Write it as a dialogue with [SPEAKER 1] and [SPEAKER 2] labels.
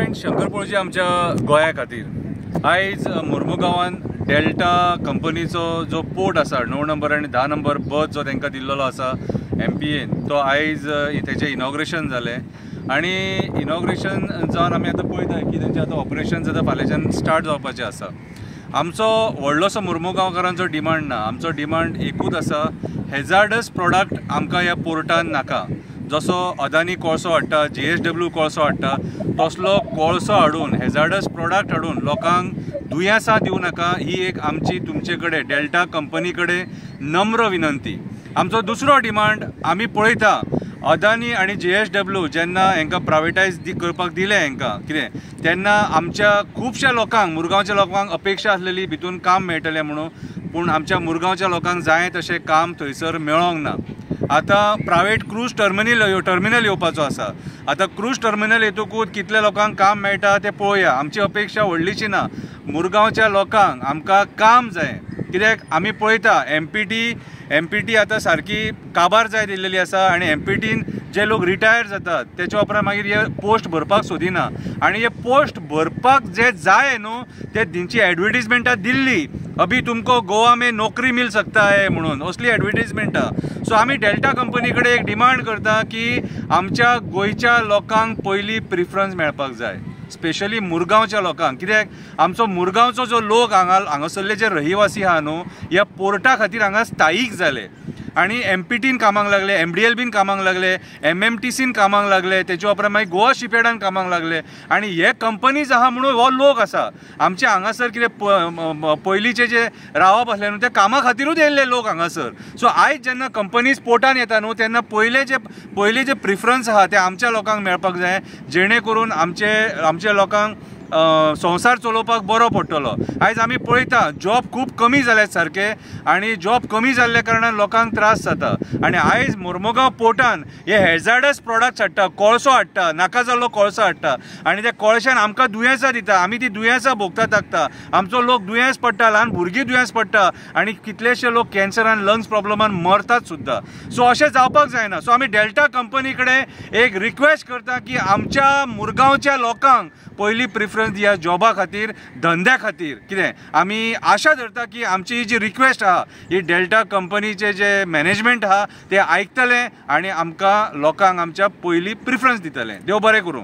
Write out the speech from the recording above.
[SPEAKER 1] Friends, शंकरपळजी आमच्या गोंया खातीर आयज मुर्मुगांवान डेल्टा कंपनीचो जो पोर्ट आसा 9 नंबर आनी 10 नंबर बर्थ जो तांकां दिल्लो आसा MPAन, तो आयज तेचें इनॉग्रेशन जालें. आनी इनॉग्रेशन जावन आमी आतां पळयता की तेंचें आतां ऑपरेशन आतां फाल्यांच्यान स्टार्ट जावपाचें आसा. आमचो व्हडलोसो मुर्मुगांवकारांचो डिमांड ना. आमचो डिमांड एकूच आसा, हेजार्डस प्रोडक्ट आमकां ह्या पोर्टान नाका. जसो अदानी कोळसो हाडटा, JSW कोळसो हाडटा, तसलो कोळसो हाडून हेजार्डस प्रोडक्ट हाडून लोकांक दुयेंसां दिवं नाका. ही एक आमची तुमचे कडेन डेल्टा कंपनी कडेन नम्र विनंती. आमचो दुसरो डिमांड, आमी पळयता अदानी आनी JSW जेन्ना हांकां प्रायवेटायज करपाक दिलें हांकां कितें, तेन्ना आमच्या खुबश्या लोकांक, मुरगांवच्या लोकांक अपेक्षा आसलेली भितून काम मेळटलें म्हणून, पूण आमच्या मुरगांवच्या लोकांक जाय तशें काम थंयसर मेळोंक ना. आतां प्रायवेट क्रूज टर्मिनल येवपाचो आसा. आतां क्रूज टर्मिनल येतकूच कितल्या लोकांक काम मेळटा तें पळोवया. आमची अपेक्षा व्हडलीशी ना. मुरगांवच्या लोकांक आमकां काम जाय. कित्याक आमी पळयता MPT आतां सारकी काबार जायत येयलेली आसा. आनी MPTन जे लोक रिटायर जातात तेच्या उपरांत मागीर हे पोस्ट भरपाक सोदिना. आनी हे पोस्ट भरपाक जे जाय न्हू, ते तेंची एडवर्टिजमेंटां दिल्ली, अभी तुमको गोवा में नौकरी मिल सकता है म्हणून, असली एडवर्टिजमेंटां. सो आमी डेल्टा कंपनी कडेन एक डिमांड करता की आमच्या गोंयच्या लोकांक पयली प्रिफरन्स मेळपाक जाय, स्पेशली मुरगांवच्या लोकांक. कित्याक आमचो मुरगांवचो जो लोक हांगासरले जे रहिवासी आहा न्हू, ह्या पोर्टा खातीर हांगा स्थायीक जाले. आनी MPTन कामाक लागले, MDLBन कामाक लागले, MMTCन कामाक लागले, तेच्या उपरांत मागीर गोवा शिपयार्डान कामाक लागले. आनी हे कंपनीज आहा म्हणून हो लोक आसा. आमचे हांगासर कितें पयलींचे जे रावप आसलें न्हू, ते कामा खातीरूच येयल्ले लोक हांगासर. सो आयज जेन्ना कंपनीज पोर्टान येता न्हू, तेन्ना पयले जे प्रिफरन्स आहा ते आमच्या लोकांक मेळपाक जाय, जेणे करून आमच्या लोकांक संवसार चलोवपाक बरो पडटलो. आयज आमी पळयता जॉब खूब कमी जाल्यात सारके, आनी जॉब कमी जाल्ल्या कारणान लोकांक त्रास जाता. आनी आयज मुर्मुगांव पोर्टान हे हेजार्डस प्रोडक्ट्स हाडटा, कोळसो हाडटा, नाका जाल्लो कोळसो हाडटा, आनी त्या कोळशान आमकां दुयेंसां दिता. आमी ती दुयेंसां भोगता थाकता. आमचो लोक दुयेंस पडटा, ल्हान भुरगीं दुयेंस पडटा, आनी कितलेशे लोक कॅन्सरान, लंग्स प्रॉब्लमान मरतात सुद्दां. सो अशें जावपाक जायना. सो आमी डेल्टा कंपनी कडेन एक रिक्वेस्ट करता की आमच्या मुरगांवच्या लोकांक पयली प्रिफरन्स दिया जॉबा खातीर, धंद्या खातीर. कितें आमी आशा धरता की आमची ही जी रिक्वेस्ट आहा, ही डेल्टा कंपनीचे जे मॅनेजमेंट आहा ते आयकतले आनी आमकां लोकांक आमच्या पयली प्रिफरन्स दितले. देव बरें करूं.